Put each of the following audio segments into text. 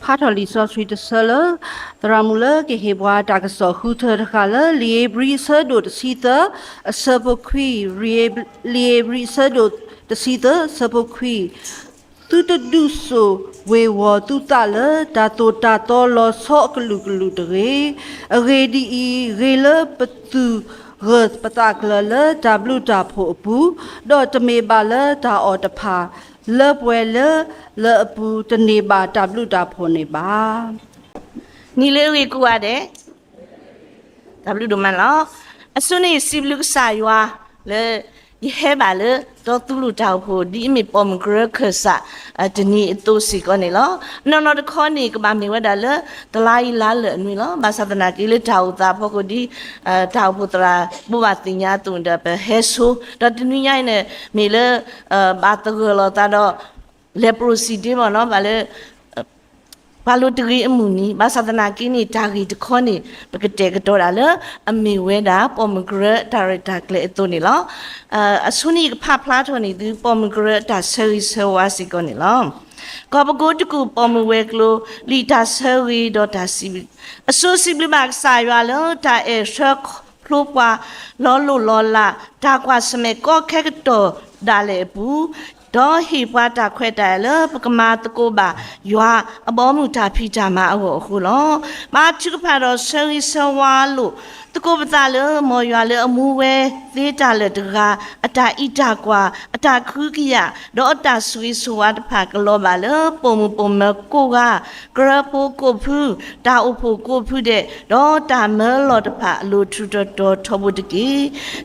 Patoli so sweet seller, the Ramula, Gehebwa, Dagaso, Hooter, Kala, Liebri, Sado, the Sita, a Serboqui, Liebri, Sado, the Sita, Serboqui. Tuta duso, we were tutala, tato, lo sok lukulutre, a ready, rela, patu. Rớt patakla lơ ta blu ta phổ pu đo ta mê ba lơ ta o ta pa lơ bue lơ pu ta ne ba ta blu ta phổ ne ba ni le wi ku ade w do man lo asuni siblu sa ywa le ye he ba le do tu lu ta pho di mi pom gre khsa atni to si ko ne lo no de kho ni ka ba mi wa da le ta la yi la le nui lo ba sa na ki le ta u ta pho ko di ta pho tra bu ba tin nya tu da pe he so da tni nya ne mi le ba ta lo ta do le procedure mo no ba le Palutri amuni, Basadana kini tagi to coni, because take a dollar, a me weda, pomegranate, taritacle etonilla, a sunny paplatoni, the pomegranate that service her was a gonilla. Go to go pomeweklo, lita servi dota sibi. A so simply back sayalo, ta a shirk, plupwa, lolo lola, takwa sme go cacto, dale boo. တော့ဟိပွားတာခွဲတယ်လပကမာတကိုပါရွာအဘောမှုတာဖိကြမှာအခုလောမာချုဖာတော့ဆရီဆဝါလို့တကိုပတာလမော်ရွာလအမှုဝဲသေးတာလတကအတာဣတာကွာအတာခူးကရတော့အတာဆွေးဆွာတဖာကလောပါလပုံမကိုကဂရပိုကိုဖူတာအဖို့ကိုဖူတဲ့တော့တာမဲလောတဖာအလိုထူတော်ထဘုတကီ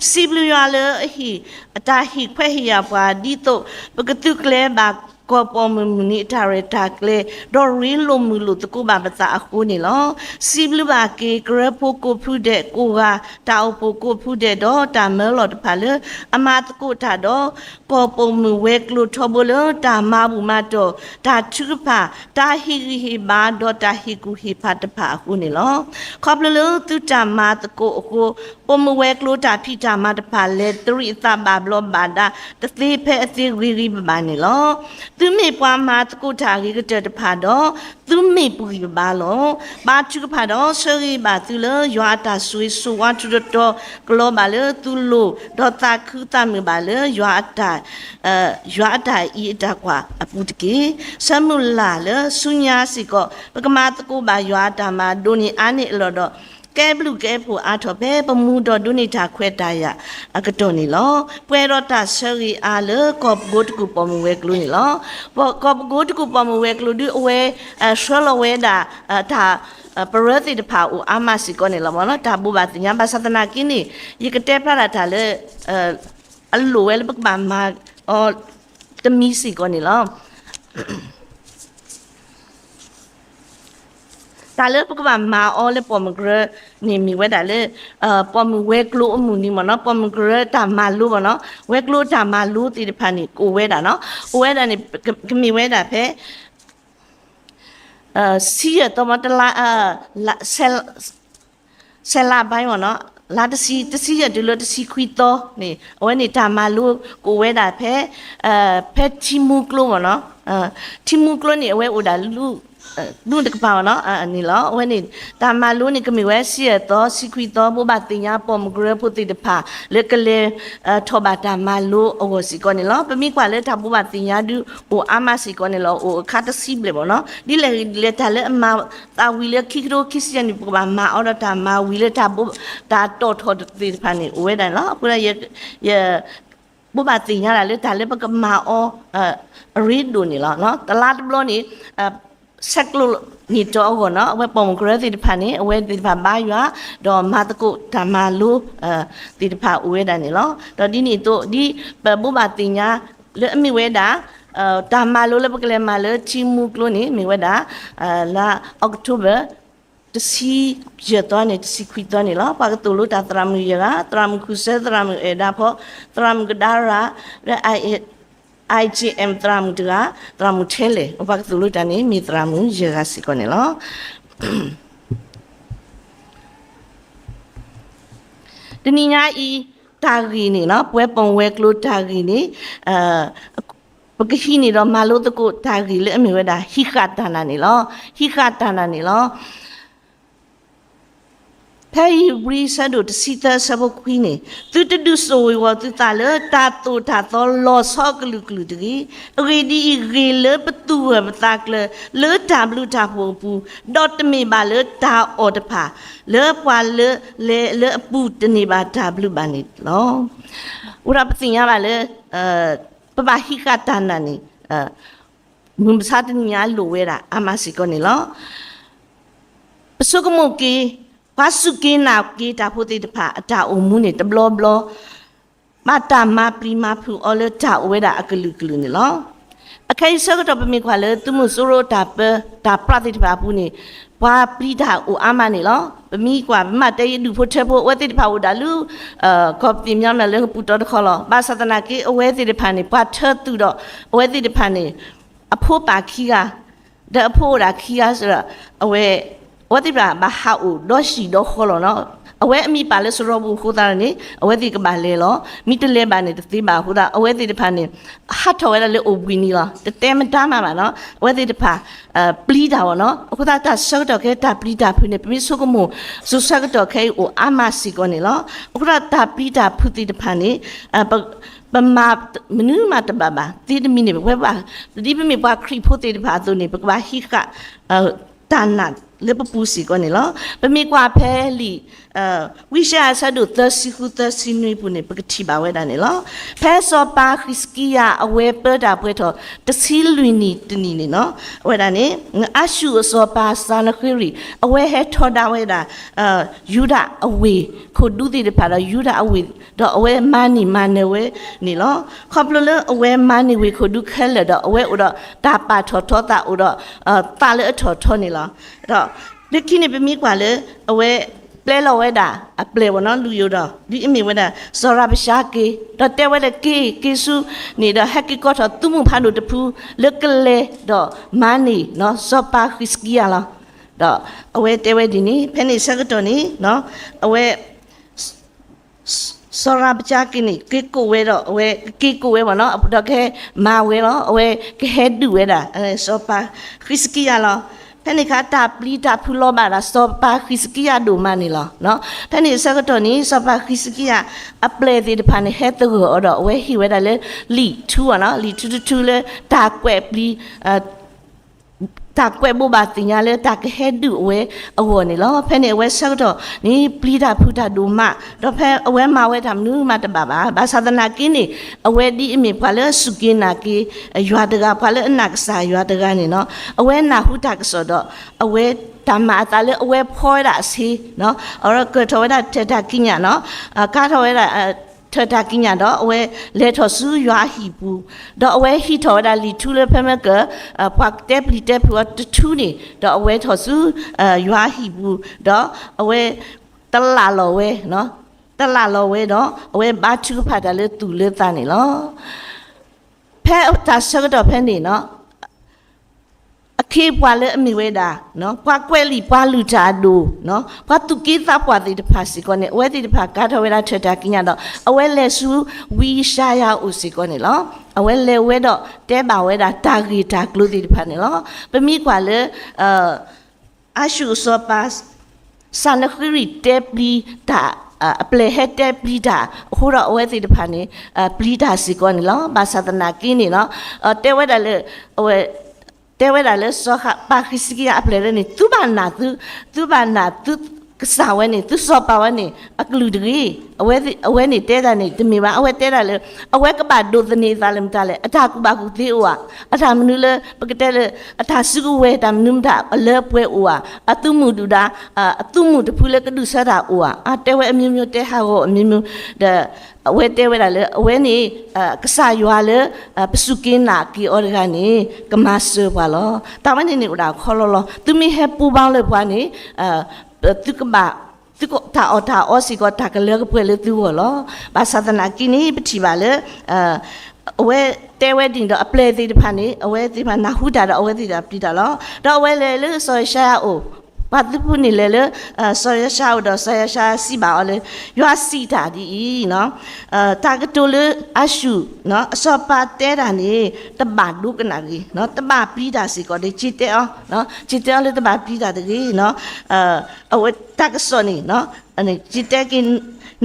စီဘလူရွာလအဟိအတာဟိခွဲဟိယပွားဒီတော့ပကတုကလဲပါก็ปอมมุนิทาเรตากเลดอริลมุลุตกูบาปตาคูนี่ลอซิบลบาเกกระโปโกพูเดกูกาตาโปโกพูเดดอตาเมลอดพาเลอามาตกูตาดอก็ปอมเวกลุทบเลตามาบุมาดอตาชุกพาตาฮิบาดอตาฮิกุฮิพาตพาคูนี่ลอขอบเลตุตามาตกูโกปอมเวกลุตาพิจามาตพาเลตริตาบาบลบาดาตสิเพอสิริบานี่ลอသူမေပွားမှာတကုထာကြီးကတဖာတော့သူမေပူပါလို့ဘာချူဖာတော့ဆရီပါသူလရွာတာဆွေးဆွာတူတော့ကလောပါလေသူလို့ဒေါ်တာခူတာမေပါလေရွာတာဤတကွာအပူတကေဆမှုလာလေဆုညာစီကပကမာတကုပါရွာတာမှာဒိုနီအာနေလောတော့ကဲဘလူကဲဖို့အားထော်ပဲပမှုတော်ဒုနေတာခွဲတာရအကတော်နေလောပွဲတော်တာဆရီအားလကော့ဂုတ်ကူပေါ်မဝဲကလူနေလောကော့ဂုတ်ကူပေါ်မဝဲကလူဒီအဝဲဆွဲလဝဲတာဒါပရတိတဖာဦးအာမစီကောနေလောမနော်ဒါဘူပါတင်ညာပါသနာကိနေယကတဲ့ဖလာတာလေအလိုဝဲလပကမာအော်တမီစီကောနေလောตาเลปกว่ามาออเลปอมกระนี่มีไว้ตาเลปอมเวกลูอมูนี่มเนาะปอมกระตามาลูบ่เนาะเวกลูตามาลูติพานี่กูเวตาเนาะเวตานี่ก็มีเวตาเพစီရတော့မတလာဆယ်လာပိုင်းပေါ့နော်လာတစီရဒီလိုတစီခွီတော့နေအဝဲနေတာမလူကိုဝဲတာဖဲဖဲတီမူကလိုပေါ့နော်တီမူကလိုနေအဝဲဦးတာလူတကပါနော်နီလောဝဲနေတာမလူနေကမီဝဲစီရတော့စီခွီတော့ဘောပါတင်ညာပေါ်မဂရပုတိတဖာလက်ကလေထောပါတာမလူအဝစီကောနေလောပမိကွာလေတာဘောပါတင်ညာဒူဟိုအာမစီကောနေလောဟိုခါတစီဘလေပေါ့နော်ဒီလေတာလေအမတာဝီလေခိကရိုခိစီယနီပကမာအော်တာမဝီလေတာဘောတာတော့ထောတိတဖာနေဝဲတယ်နော်ပရရဘောပါတင်ညာလေတာလေပကမာအောရီဒူနေလောနော်တလာတဘလောနေဆက်လို့นี่จอก่อนเนาะเอาไว้ปอมกระติดผ่านนี้เอาไว้ติดผ่านบ้านอยู่ดอมาตะกุธรรมาลูติดผ่านเอาไว้ได้นี่เนาะตอนนี้นี่ตัวดีบุบาติญาเลือมีไว้ด่าธรรมาลูแล้วปกเลยมาเลยชิมุกลูนี่มีไว้ด่าละออกตุเบอร์ตสีเยอะตอนนี้ตสีคุยตอนนี้เนาะปากตัวลูตาตรามุยระตรามุคุเสตรามุเอดาพอตรามุกดาระและIGM ตรามุตระตรามุเทเลอุปกรณ์ตุลุตานี้มีตรามุเยอะสิคนนี้เนาะทีนี้เนี่ยอีตากีนี่เนาะป่วยปองเวกลูตากีนี่ ပကဟီနီတော့မလို့တကိုတာဂီလေအမေဝဲတာဟိခတာနာနေလောဟိခတာနာနေလောဖဲရီဆဒိုတစီတာဆဘခွီနေသူတဒုဆိုဝတူတာလေတာတူတာတော့လောဆောကလူကလူတကြီးရီဒီရီလေပတူဝပတာကလေတာဘလူတာဖူပူဒေါ်တမီပါလေတာအော်တဖာလေပွာလေအပူတနေပါတာဘလူပါနေလောဥရပတင်ရပါလေပပဟိကတာနာနေမုံစားတညာလိုဝဲတာအမစီကောနေလောပစုကမုတ်ကီဘာစုကင်းနာကီတာဖို့တိတဖာအတာအုံမှုနေတဘလဘလမတာမပရီမဖူအော်လတာဝဲတာအကလူကလူနေလောအခိုင်စကတော့ပမေခွာလေသူမှုဆိုရတာပတာပရတိတဖာဘူးနေဘာပရိဒါအိုအမနေလောပမိကွာမတဲရလူဖို့ချက်ဖို့ဝဲတိတဖာဝဒါလူကော်ပီမြောင်းနေလေပူတော်တခေါ်လောဘာသဒနာကေအဝဲတိတဖာနေဘာထတူတော့အဝဲတိတဖာနေအဖို့ပါခီကတဲ့အဖို့ရာခီကဆိုတော့အဝဲဝတိပရာမဟာဦးတော့ရှိတော့ခေါ်လို့နော်အဝဲအမိပါလဲဆိုတော့ဘူးခိုးတာနေအဝဲတိကပါလဲလောမိတလဲပါနေတသိပါဟိုတာအဝဲတိတဖာနေဟတ်ထော်ရလဲအိုဘီနီလားတဲမတားမှာပါနော်အဝဲတိတဖာပလီတာဝနော်အခုတာဆောက်တော့ခဲတာပလီတာဖုနေပြစုကမှုစုဆောက်တော့ခဲအိုအမစီကောနေလောအခုတာပလီတာဖုတိတဖာနေပမာမနူးမတဘာဘာတိတမီနေဘဝပါဒီပမေပါခရီဖို့တိတဖာသူနေပကဘာဟိကတာနာလေပပူစီကောနေလောပမေကွာဖဲလီဝိရှာဆဒုသစီခုသစီနွေပုနေပကတိပါဝဲတာနေလောဖဲစောပါခရစ်ကီယာအဝဲပတာပွဲတော့တစီလူနီတနီနေနော်ဝဲတာနေအရှုစောပါစာနခရီအဝဲဟဲထော်တာဝဲတာယူဒအဝေခိုဒုတိတဖာတော့ယူဒအဝေတော့အဝဲမနီမနေဝဲနေလောခေါပလလအဝဲမနီဝေခိုဒုခဲလတော့အဝဲဥတော့တာပါထော်ထောတာဥတော့တာလေအထော်ထောနေလောတော့ဒီကိနေပမိကွာလေအဝဲပလဲလောဝဲတာအပလဲဝနော်လူယတော့ဒီအမေဝဲတာဇောရပရှာကေတော့တဲဝဲတဲ့ကေစုနေတော့ဟက်ကီကောတော့သူမှုဖန်တို့တဖူးလက်ကလေတော့မနီနော်ဇောပါခရစ်ကီယာလားတော့အဝဲတဲဝဲဒီနေဖဲနေဆက်ကတော့နေနော်အဝဲစောရပရှာကေနေကေကိုဝဲတော့အဝဲကေကိုဝဲပါနော်တော့ခဲမာဝဲတော့အဝဲခဲဒူဝဲတာအဲဇောပါခရစ်ကီယာလားဖဲနေခါတာပလီတာဖူလောမာရာစောပါခရစ်ကီယာဒိုမနီလောနော်ဖဲနေဆက်ကတော့နေစောပါခရစ်ကီယာအပလေဒီတဖာနေဟဲတူတော့အဝဲဟီဝဲတာလေလီထူနော်လီထူလေတာကွဲပလီတာကွဲဘောပါတင်ရလေတာကဟဲဒူအဝဲအဝနေလောဖဲနေအဝဲဆက်တော့နေပလီတာဖူတာဒိုမတော့ဖဲအဝဲမာဝဲတာမနူးမတပါပါဘာသာဒနာကင်းနေအဝဲဒီအမေဖာလေစုကင်းနာကေရွာတကဖာလေအနက်စာရွာတကနေနော်အဝဲနာဟုတာကဆိုတော့အဝဲတမအတာလေအဝဲဖောရတာစီနော်အော်ကထောရတာထတာကင်းညာနော်ကာထောရတာထတာကင်းညာတော့အဝဲလေထောဆူရွာဟီပူတော့အဝဲဟီထောတာလီထူလေဖမကပတ်တက်ပလီတက်ပူတထူနေတော့အဝဲထောဆူရွာဟီပူတော့အဝဲတလာလောဝဲနော်တလာလောဝဲတော့အဝဲဘာချူဖတ်တယ်လေတူလေတန်းနေလောဖဲတာဆကတော့ဖဲနေနော်အခေပွာလေအမိဝဲတာနော်ပွာကွဲလီပွာလူချာဒိုနော်ပွာသူကိသပွာတိတဖာစီကောနေအဝဲတိတဖာကာထဝဲတာထတာကင်းရတော့အဝဲလေဆူဝီရှာယာဥစီကောနေလောအဝဲလေဝဲတော့တဲပါဝဲတာတာဂီတာကလူတိတဖာနေလောပမိကွာလေအရှုစောပါစနခရီတဲပလီတာအပလေဟက်တက်ပလီတာဟိုတော့အဝဲတိတဖာနေပလီတာစီကောနေလောဘာသာတနာကင်းနေနော်တဲဝဲတာလေအဝဲတဲဝဲတာလဲစောခပါခစ္စကီအပလေရနေသူဘာနာသူကစားဝဲနေသူစောပါဝဲနေအကလူတကြီးအဝဲနေတဲတာနေတမီပါအဝဲတဲတာလဲအဝဲကပါဒိုသနေသားလမ်တာလဲအထာကူပါကူသေးဝါအထာမနူလဲပကတဲလဲအထာစုကူဝဲတမ်နုမ်တာအလဲပွဲဝါအတုမှုဒူတာအတုမှုတဖူလဲကဒုဆရာဝါအတဲဝဲအမျိုးမျိုးတဲဟာကိုအမျိုးမျိုးအဝဲတဲဝဲတာလဲအဝဲနေကစားရွာလဲပစုကင်းနာကီအော်ကနေကမဆောပါလောတာမနေနေဦးတာခေါ်လောသူမီဟဲပူပေါင်းလဲပွားနေသူကဘာသူကတာအော်စီကတာကလေးကပွဲလေသူလောဘာသာတနာကိနေပတိပါလေအဝဲတဲဝဲတင်တော့အပလေသေးတဖာနေအဝဲဒီမှာနာဟုတာတော့အဝဲသေးတာပြည်တာလောတော့အဝဲလေလို့ဆိုရှာအို ဘာသူပုနေလေလေဆောရရှာတော့ဆောရရှာစီပါလေရွာစီတာဒီနော်တာကတိုလေအရှုနော်အစောပါတဲတာနေတပဒုကနာကြီးနော်တပပြီးတာစီကောဒီချစ်တဲ့အောင်နော်ချစ်တဲ့လေတပပြီးတာတကြီးနော်အဝတာကစောနေနော်အနေချစ်တဲ့ကင်း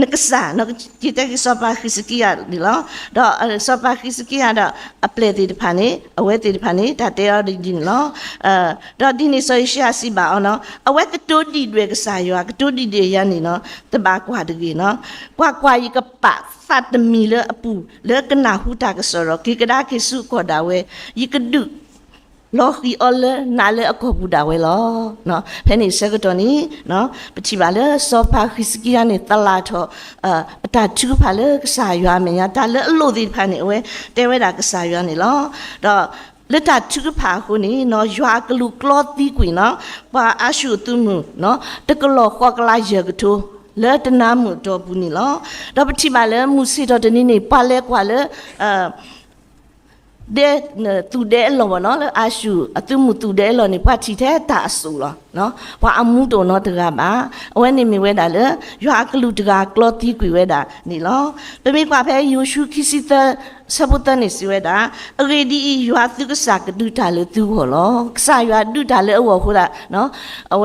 နကစားနော်ချစ်တဲ့ကစောပါခစကီယာဒီလောတော့စောပါခစကီယာတော့အပလက်တီဖာနေအဝဲတီဖာနေတာတဲရဒီလောတော့ဒီနေဆိုရှာစီပါအောင်နော်အဝဲကတိုးတီတွေကစားရွာကတိုးတီတွေရနေနော်တပါကွာတကြီးနော်ကွာရီကပတ်ဖတ်တမီလအပူလေကနာဟူတာကစောရကိကဒါကိစုကောဒါဝဲယကဒုလော်ခီအော်လနာလေအကောဘူဒါဝဲလောနော်ဖဲနေစကတော်နီနော်ပချိပါလေစောဖာခစ်ကီယာနေတလာတော့အတာချူဖာလေကစားရွာမညာဒါလေအလို့ဒီဖာနေဝဲတဲဝဲတာကစားရွာနေလောတော့လက်တာချူဖာခုနေနော်ရွာကလူကလော့တီကွေနော်ပါအရှုသူမှုနော်တကလောခေါကလာရကတိုလေတနာမှုတော့ဘူးနီလောတော့ပချိပါလေမူစီတော့တနည်းနေပါလဲကွာလေเดตูเดลอเนาะอาชูอตุมุตูเดลอนี่พะทีแท้ตาสูลอเนาะว่าอมูโตเนาะตกะบาอเวนี่มีเวดาเลยยากลูตกะกลอตีกุเวดานี่ลอเปมีกว่าแพยูชูคิสิตสะบุตนี่สิเวดาอเรดียาตุกะสากดุตาเลตุโหลอกษายาดุตาเลอวโหละเนาะอเว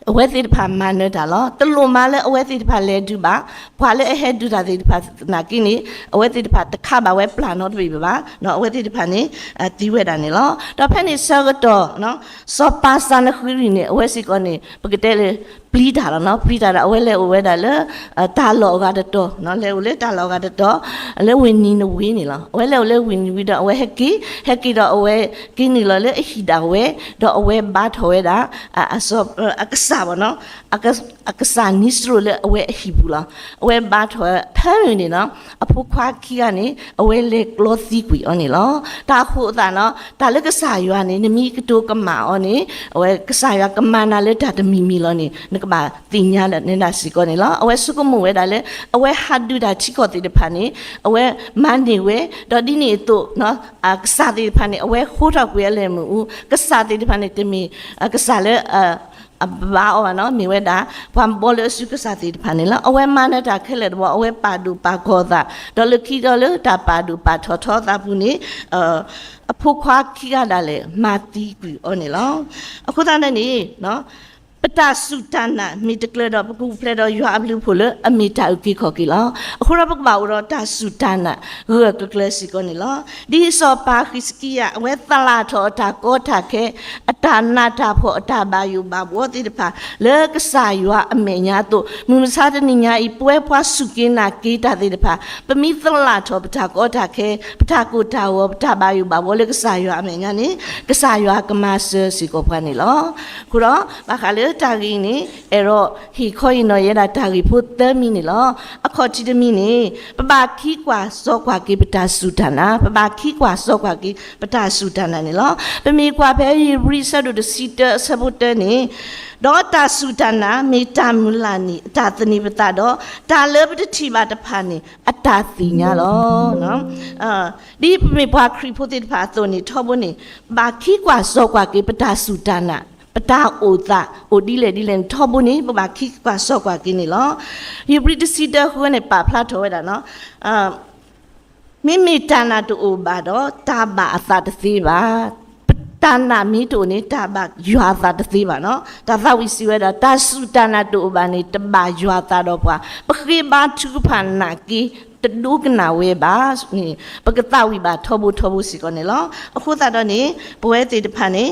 အဝဲတိဖာမန်နေတာလောတလူမလဲအဝဲတိဖာလဲဒူပါဘွာလဲအဟဲဒူတာတိဖာနာကိနီအဝဲတိဖာတခါပါဝဲပလာနော့ပြီပါနော်အဝဲတိဖာနေတီးဝဲတာနေလောတော့ဖက်နေဆောကတော့နော်စောပါစနခွေးရီနေအဝဲစီကောနေပကတဲ့လေပလီတာနော်ပလီတာအဝဲလဲအဝဲတာလေတာလောကတတော်နော်လဲလေတာလောကတတော်လဲဝင်းနီနဝင်းနေလောအဝဲလဲဝင်းနီတော့အဝဲဟက်ကီတော့အဝဲကိနီလောလဲအဟီတာဝဲတော့အဝဲဘာထောဝဲတာအစောအကစားပါနော်အကစားနိစရိုလဲအဝဲအဟီဘူးလားအဝဲဘာထောဖမ်းနေနော်အဖို့ခွာခီကနေအဝဲလဲကလောစီကွီအော်နေလောတာခုအတာနော်ဒါလဲကစားရွာနေနမီကတိုကမာအော်နေအဝဲကစားရွာကမာနာလဲဒါတမီမီလောနေကဘာတင်ညာလဲနေတာစီကောနေလားအဝဲစုကမဝဲဒါလဲအဝဲဟာဒူဒါချီကောတိတဖာနေအဝဲမန်နေဝဲဒေါ်ဒီနေတို့နော်ကစားတိတဖာနေအဝဲခိုးတော့ကွဲလဲမူကစားတိတဖာနေတမီကစားလဲဘာအော်နော်မြေဝဲတာဘာဘောလစုကစားတိတဖာနေလားအဝဲမနေတာခဲလဲတော့အဝဲပါဒူပါခေါ်တာဒေါ်လခီဒေါ်လတာပါဒူပါထောထောတာဘူးနေအဖို့ခွာခီကလာလဲမာတီကွီအော်နေလားအခုတန်းနေနော်ပတဆုတနာမိတကလတော့ပကူဖလက်တော့ရွာဘလူဖို့လေအမိတာဥကိခေါ်ကီလောအခုတော့ပကပါဦးတော့တဆုတနာရကကလစီကိုနေလောဒီစောပါခစ်ကီယာဝဲသလာထောတာကောတာခဲအတာနာတာဖို့အတာဘာယူဘာဘောတိတဖာလေကစားရွာအမေညာတို့မူမစားတဲ့ညာဤပွဲပွားစုကင်းနာကေတာတိတဖာပမိသလာထောပတာကောတာခဲပတာကိုတာဝပတာဘာယူဘာဘောလေကစားရွာအမေညာနေကစားရွာကမဆစီကိုဖာနေလောခုတော့ဘာခါလေတာဂီနေအဲ့တော့ဟီခေါ်ရင်တော့ရတာတာဂီဖို့တဲမီနေလောအခေါ်ချီတမီနေပပခီကွာစောကွာကိပတာစုတနာပပခီကွာစောကွာကိပတာစုတနာနေလောပမီကွာဖဲရီဆက်တို့စီတဆဘုတ်တဲနေဒေါ်တာစုတနာမေတ္တာမူလာနီအတာသနိပတာတော့ဒါလေပတိပါတဖာနေအတာသိညာလောနော်ဒီမေပွားခရီဖို့တိတဖာသွနေထောဖို့နေဘာခီကွာစောကွာကိပတာစုတနာပတာအိုတာအိုဒီလေဒီလေထောဘူးနေပခိကွာဆော့ကွာကင်းနေလောယပရိတစီတခုနဲ့ပါဖလာထောရတာနော်မိမိတနာတူဘာတော့တာဘာအသာတစီပါတနာမီတိုနေတာဘာရွာသာတစီပါနော်ဒါသဝိစီဝဲတာတဆုတနာတူဘာနေတဘာရွာသာတော့ပွာပခိဘာသူဖာနာကီတဒုကနာဝဲပါနေပကတဝိပါထောဘူးစီကောနေလောအခုသာတော့နေဘဝဲတေတဖာနေ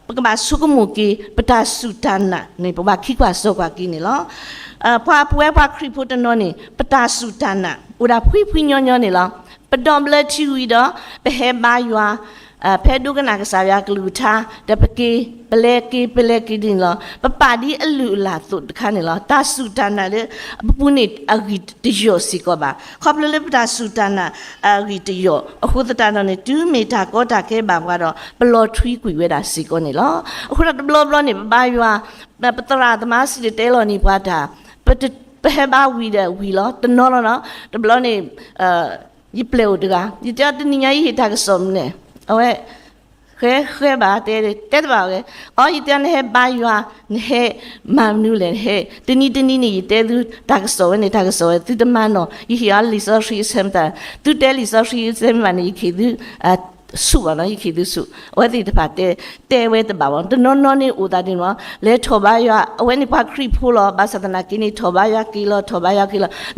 ပကမဆုကမူကီပတာစုတနာနေပပခိကွာစောကွာကီနေလောဖွာပွဲဖွာခရီဖို့တနောနေပတာစုတနာဥဒါဖွိညောညောနေလောပဒေါမလချီဝီတော့ဘဟဲဘာရွာဖဲဒုကနာကစားရကလူသာတပကေပလဲကီdin lo papadi alu la tu khane lo ta sutana le puni agi tiyo sikoba khople le ta sutana agi tiyo akhu ta no ne 2 meter ko ta ke ba bwa do plo thui kwi we da siko ne lo akhu da plo ne ba ywa patra thama si te lo ni bwa da pe ba wi lo to no lo no de plo ne yi pleo de ga yi ta ni nya yi ta ka som ne awe ခဲပါတဲ့ပါလေအော်ဤတန်ဟဲဘာယွာဟဲမမ်နူလေဟဲတနီနေတဲ့သူဒါကစောနေတာကစောသူတမန်နော်ဤဟီအလီဆောရှိစမ်တာသူတဲလီဆောရှိစမ်မနီခိသူစုပါနော်ဤခိသူစုဝဲတိတပါတဲဝဲတပါဘောတနော်နေဦးတာတင်နော်လဲထောပါယအဝဲနေပါခရိဖူလောဘာသနာကိနေထောပါယကီလော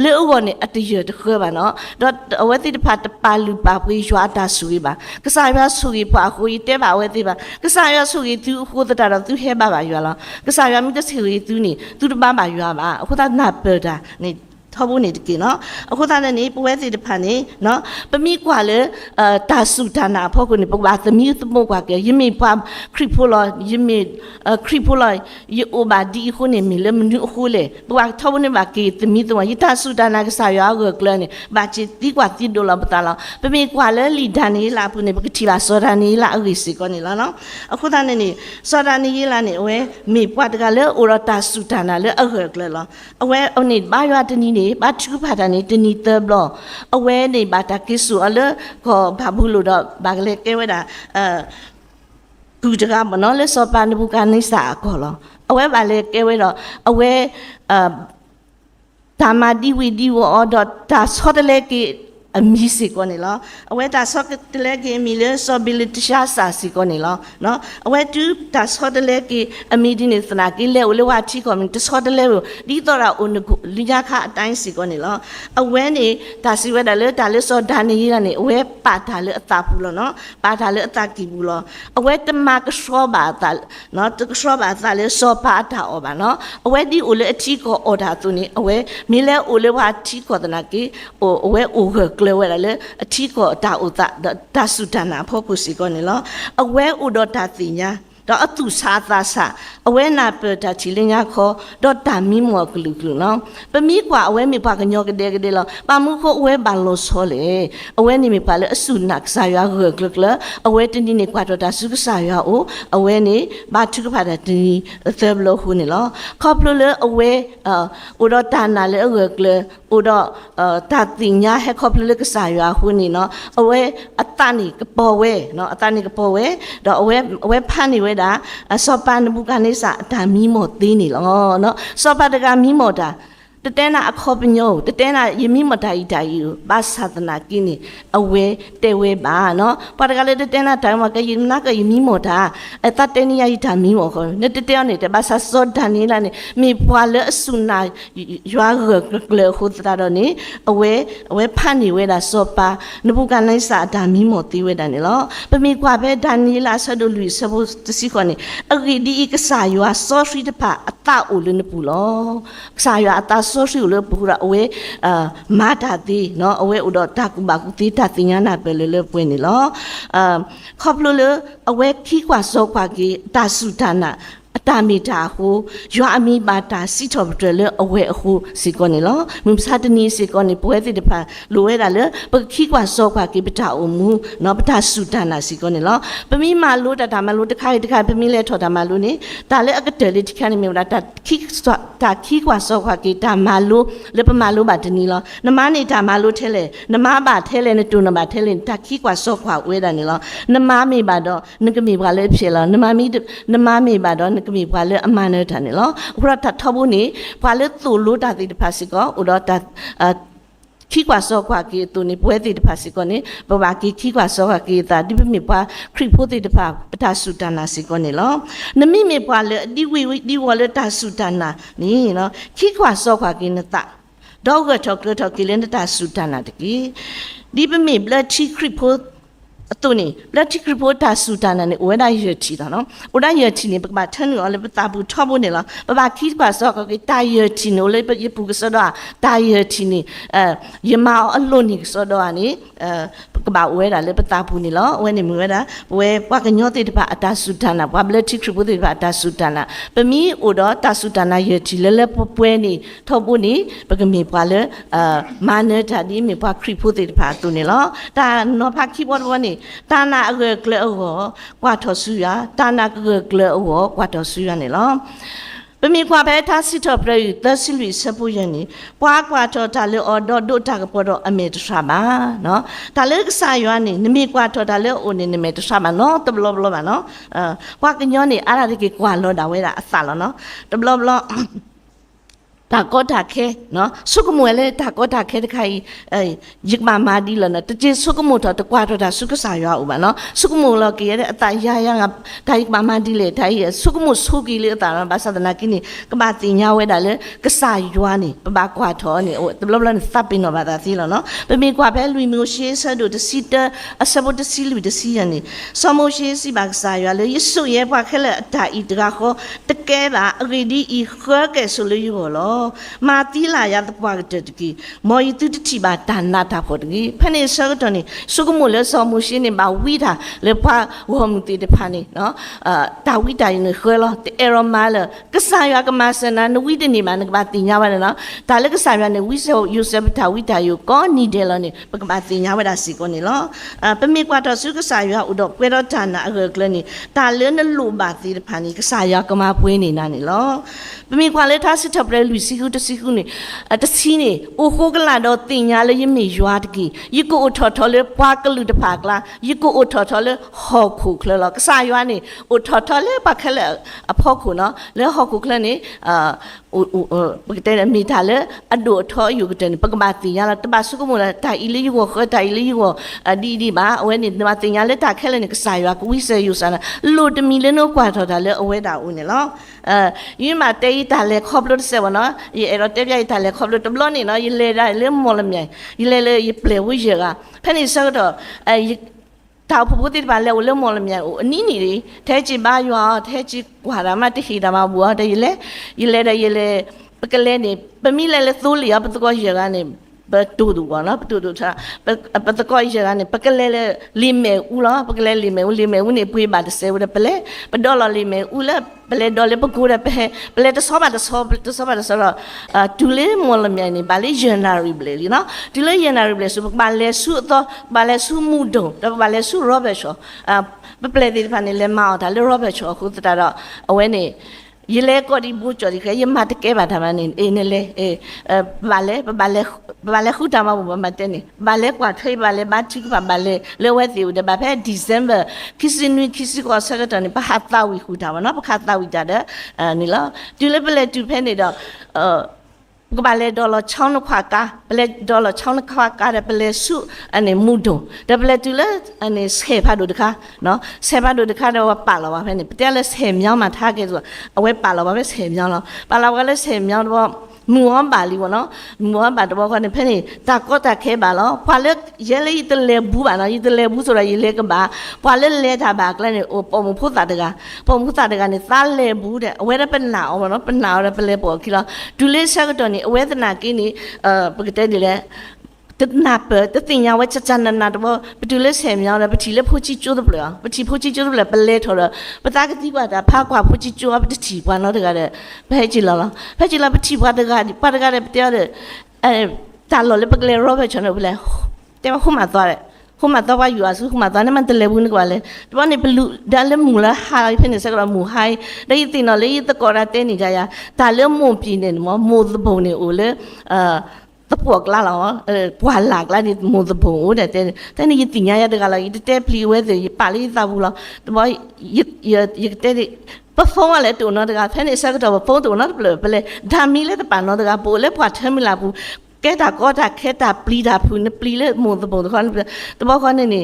လေဥကောနေအတရတခွဲပါနော်တော့အဝဲတိတပါတပါလူပါပွေးရွာတာဆူပါကစားရွာဆူကြီးပါဟိုတဲပါဝဲတိပါကစားရွာဆူကြီးသူဟိုတတာတော့သူဟဲပါရွာလောကစားရွာမိတဆူကြီးသူနေသူတပါရွာပါအခုသာနာပတာနေထောက်ဖို့နေတကယ်နော်အခုသားနဲ့နေပွဲစီတဖန်နေနော်ပမိကွာလေတာစုဒါနာဖို့ကိုနေပဘာသမီးသမုတ်ကွာကယမိပါခရိဖိုလာယမိခရိဖိုလာယအိုဘာဒီခုနေမီလေမနုခုလေပဘာထောက်ဖို့နေပါကေသမီးတော့ယတာစုဒါနာကစားရွာကိုကလနေဘာချီဒီကွာတိဒိုလာပတာလာပမိကွာလေလီဒါနေလာပုနေပကတိလာစောဒါနေလာအဝိစီကောနေလာနော်အခုသားနဲ့နေစောဒါနေလာနေဝဲမိပွားတကလေအိုရတာစုဒါနာလေအခုကလေလာအဝဲအနိဘာရွာတနီနေဘာချူဖာတနေတနီတဘလအဝဲနေဘာတကိဆူအလခေါ်ဘာဘူးလို့တော့ဘာကလေးကဲဝဲတာကူကြကမနော်လဲစောပန်ဘူးကနေစာခေါ်လောအဝဲဘာလဲကဲဝဲတော့အဝဲဓမ္မဒီဝီဒီဝအော်တော့ဒါဆောတလေကအမီစီကောနေလောအဝဲဒါဆောတလေကေမီလေဆောဘီလတီရှာစာစီကောနေလောနော်အဝဲတူဒါဆောတလေကေအမီဒီနေစနာကေလေဝလေဝါချီကောမင်တဆောတလေကိုဒီတော့ရာအုန်ကိုလီယာခအတိုင်းစီကောနေလောအဝဲနေဒါစီဝဲဒါလေဆောဒါနေရနေအဝဲပါတာလေအတာဘူးလောနော်ပါတာလေအတာကီဘူးလောအဝဲတမကဆောဘာတာနော်တကဆောဘာတာလေဆောပါတာအောဘာနော်အဝဲဒီအိုလေအချီကောအော်ဒါသူနေအဝဲမီလေအိုလေဝါချီကောတနာကေအဝဲအိုကလေဝဲလေအထီကိုတာဥတာစုဒနာဖို့ကိုစီကောနေလောအဝဲဥဒတာတိညာတော့အတူစားသားစားအဝဲနာပတာချီလညာခေါ်တော့တာမီမောကလူကလူနော်ပမီကွာအဝဲမိပါကညောကတဲ့လောပါမှုခေါ်အဝဲဘာလို့ဆောလေအဝဲနေမိပါလေအစုနက်စားရွာကကလအဝဲတင်းတင်းနေကွာတော့တာစုကစားရွာအိုအဝဲနေဘာထုကဖာတဲ့တင်းသဘလို့ခုနေလောခေါပလလေအဝဲဥဒတာနာလေအဝဲကလဥဒတာတိညာဟဲခေါပလလေကစားရွာခုနေနော်အဝဲအတနီကပေါ်ဝဲနော်အတနီကပေါ်ဝဲတော့အဝဲဖန်နေဝဲဒါစောပန်ဘူးကနေစာဒါမီမောသေးနေလောနော်စောပတကမီမောတာတတဲနာအခေါ်ပညောတတဲနာယမိမတာဤတာဤဘာသာသနာကိနေအဝဲတဲဝဲပါနော်ပတကလေတတဲနာတိုင်းမှာကယနာကယမိမောတာအတတဲနီယဤတာမီမောခေါ်နေတတဲနေတဲ့ဘာသာစောဒန်နေလာနေမိပွာလေအဆုနာရွာကလေခုတာတော့နေအဝဲဖန်နေဝဲတာစောပါနဘုကနိုင်စာဒါမီမောတီဝဲတာနေလောပမိကွာပဲဒန်နီလာဆဒလူဆဘုတစီခေါ်နေအဂီဒီကစာရွာစောရှိတဖအတအိုလနပူလောစာရွာအတဆိုရှိလို့ပူရာအဝဲမာတာတိနော်အဝဲဥတော့တကူပါကူတိတတင်ညာနာပဲလေပွင့်နေလောခေါပလို့လေအဝဲခီကွာစောကွာကြီးတာစုဒါနာအတာမီတာဟိုရွာအမီပါတာစီထော်ပတယ်လေအဝဲအခုစီကောနေလောမြစတနီစီကောနေပွဲတိတဖာလိုဝဲတာလေပခီကွာစောကွာကိပတာအမူနော်ပတာစုဒါနာစီကောနေလောပမီမာလို့တာမလို့တခါပမီလဲထော်တာမလို့နေတာလေအကတယ်လေတခါနေမြတာခီကွာစောကွာကိတာမလို့လေပမာလို့ပါတနီလောနမနေတာမလို့ထဲလေနမပါထဲလေနတူနမထဲလေတာခီကွာစောကွာဝဲတာနေလောနမမေပါတော့နကမေပါလေဖြစ်လောနမမေပါတော့ကမိဘာလေအမနဲ့ထားနေလောအခုတော့ထပ်ဖို့နေဘာလေသူ့လို့တာတိတဖာစီကောဥတော့တာခီကွာစောကွာကေသူနေပွဲတိတဖာစီကောနေဘဘာကီခီကွာစောကွာကေတာဒီမိပွားခရိဖို့တိတဖာပတာစုတနာစီကောနေလောနမိမိပွားလေဒီဝီဒီဝလေတာစုတနာနေနော်ခီကွာစောကွာကေနတာဒေါကထောက်ကီလန်တာစုတနာတကီဒီမိဘလချီခရိဖို့အတူနေလက်တိကရပိုတာဆူတာနဲ့ဝဲဒါရချီတာနော်ဝဲဒါရချီနေပကမထန်ရောလေပတာဘူးထောက်ဖို့နေလားပပခီကွာစောကတာရချီနိုလေပယပုကစောတော့တာရချီနေယမောအလွန်နေစောတော့နေကဘာဝဲတာလေပတာဘူးနေလောဝဲနေမဝဲတာဝဲပွားကညောတိတပါအတာဆူတာနာပွားလက်တိကရပိုတိတပါအတာဆူတာနာပမီအိုတော့တာဆူတာနာရချီလဲပွဲနေထောက်ဖို့နေပကမေပွားလေမာနေတာဒီမေပွားခရီဖို့တိတပါတူနေလောတာနော်ဖာခီဘောဘောနေတာနာအကကလေအောကွာထောဆူရတာနာကကလေအောကွာထောဆူရနေလောပ มีความแพ้ทัศน์ที่ประยุทธ์ตัดสินวิสัยผู้ยังนี้ว่าว่าทอทาเลอดอดูทากปอดอเมตุสามาเนาะทาเลกสายวันนี้มีกว่าทอทาเลโอนี่เมตุสามาเนาะตบลบลบเนาะว่ากันย้อนนี่อะไรที่กว่าเราดาวเวลาสัลเนาะตบลบลบตาก็ตาแค่เนาะสุกมัวเลยตาก็ตาแค่ที่ใครยึกมาดีแล้วนะแต่จีสุกมัวตะกว่าตาสุกสายอุบะเนาะสุกมัวเราเกี่ยตายายงับตายึกมาดีเลยตายสุกมัวสุกิเลยตาภาษาตนากินี่ก็บาติญาเวดาเลยก็สายยัวนี่บากว่าทอนี่โอ้ตบลบลสับไปเนาะบาตาทีแล้วเนาะเป็นมีกว่าแพ้ลุยมิวเชสดูตสิตอาสบุตสิลุยตสิยันนี่สมโชสิบากสายยัวเลยยิสุเย่ว่าแค่ละตาอีตระโคตะแกบะอรีดีอีข้อแกสุลุยหัวล้อมาตีลายาตปากเจตกีมอยิตุติบาตานาตาพอดกีพะเนสกตอนี่สุกมุเลสอมุชินี่บาวิดาเลพาวอมุติเดพานี่เนาะตาวิดานี่เคยลอเอรมาเลกษายากมาสนานวิดนี่มันกบาติญาวะเนาะตาเลกษายานี่วิเซยูเซบตาวิดาอยู่ก็นี่เดลนี่ปกบาติญาวะดาสิกนี่ลอเปมีกว่าตอสุกษายาอุดเปรจานะเกลนี่ตาเลนลูบาติพานี่กษายากมาป่วยนี่นานี่ลอเปมีกว่าเลทาสิทับเรลุสิกุสิกุนี่ตะซีนี่โอ้โหกลาดอติญาเลยยิมียัวตะกี้ยิกูอุทอทอเลยปากลุดปากลายิกูอุทอทอเลยหอกขุเคลลอกษายานี่อุทอทอเลยปากเคลอพอขุเนาะแล้วหอกขุเคลนี่ปกติมีทาเลยอดูทออยู่กันปกบาติญาละตบาสุกมุละตาอิลิยัวตาอิลิยัวดีบาเวนี่บาติญาเลยตาเคลนี่กษายากุวิเซยุสานะลุดมีเลโนกว่าทอทาเลยเอาไว้ดาอุนี่เนาะยิ่งมาเตยตาเลยครอบรถเสวเนาะยี่เอรเตยตาเลยครอบรถตบล้อนี่เนาะยี่เลยได้เรื่องมอลมียี่เลยยี่เปลี่ยววิเยอะเพราะนี่สักตัวท้าวผู้ติดบ้านแล้วเรื่องมอลมีโอ้นี่ดิแท้จีบ้าอยู่อ่ะแท้จีกว่ารามาที่ขีดามาบัวแต่ยี่เลยได้ยี่เลยปกตินี่เป็นมีเลยสู้เหลี่ยมเป็นตัวเยอะนี่ประตูดูก่อนนะประตูดูท่าประตูก็อีกอย่างนึงปักเล่ลิเมอุล่ะปักเล่ลิเมอุนี่ปุยบาดเซวเดเปเล่ปดอลลิเมอุล่ะเปเล่ดอลเล่ปกูเดเปเปเล่ตสอบาตสอบตุเล่มอลมีนี่บาลีเจนารีเบลลีนะตุเล่เจนารีเบลสุบาเลสุต่อบาเลสุมูดงบาเลสุโรเบชเปเล่ดิพันนี่เลมาตาเลโรเบชคุตตาดเอาไว้นี่ยี่เล่ก็ดีบูจอดีแค่ยังมาตะเก็บมาทำมันนี่นี่เลยบาเล่ขุดมาบุบมาเต้นนี่บาเล่กว่าที่บาเล่บ้านที่บาเล่เลี้ยวสิวเดบาเพ่เดือนเบอร์คิดนู่นคิดก็สักตอนนี้ปะฮัตตาวิขุดมาเนาะปะฮัตตาวิจัดนี่ละจุเล่เปเล่จุเพ่นี่ดอกก็บาเลดอลช่องนกขวากาบาเลดอลช่องนกขวากาแต่บาเลสุอันนี้มูดงแต่บาเลตุเลอันนี้เสพาดูดค่ะเนาะเสพาดูดค่ะเดี๋ยวว่าป่าเราว่าเพื่อนแต่เลเสพยาวมาท่าเกตัวเอาไว้ป่าเราว่าไม่เสพยาวเราป่าเราก็เลเสพยาวว่ามัวบาลีวะเนาะมัวบาตัวคนนี้เพื่อนตาก็ตาแค่บาลพอเลิกเยอะเลยอีตเลบูบานะอีตเลบูสุดเลยเล็กกันบาพอเลิกเลี้ยท่าบากแล้วเนี่ยโอ้ปมพูดตาเด็กอะปมพูดตาเด็กเนี่ยตาเลบูเด้เอาไว้ได้เป็นหนาววะเนาะเป็นหนาวแล้วเป็นเลปวดขี้เราดูเลสักตัวนี้เอาไว้แต่หนากินี่ปกติดีเลยตึกนับเปิดตึกติ่งยาวไว้จัดจานนัดว่าไปดูเลเสียมยาวเลยไปทีเลผู้ชี้จูดเปล่าไปทีผู้ชี้จูดเปล่าเป็นเลทเหรอไปตากติว่าแต่ภาคกว่าผู้ชี้จูดไปทีกว่าเนาะเด็กอะไรไปให้จีละไปจีละไปทีกว่าเด็กอะไรป้าเด็กอะไรไปเที่ยวเลยตาหล่อเลยไปเลรอบไปชนไปเลยแต่ว่าคุ้มมาตัวเลยคุ้มมาตัวว่าอยู่อาศัยคุ้มมาตัวนี่มันตะเลบุนกว่าเลยแต่ว่านี่เป็นลูดันเล่มูละหายเพื่อนสักเราหมูหายได้ยินตีนเลยยินตะกอราเต้นี่ใจยาตาเล่มูปีเนี่ยมั้งมูตะโบเนี่ยโอ้เลยตะปวกละหรอปวดหลักละนี่มูตะโบแต่นี่ยินตีนยาเด็กอะไรยินเตะพลีเวทยิปาลีตาบุละแต่ว่ายิเตะปะฟงอะไรตัวนั้นเด็กเพื่อนสักตัวฟงตัวนั้นเปล่าไปเลยดามีเลยแต่ปานนั้นเด็กโบเลยปวดเทมิลาบุแกตาก็ตาแค่ตาปลีดาพูนปลีเลยมูตะโบทุกคนแต่ว่าคนนี่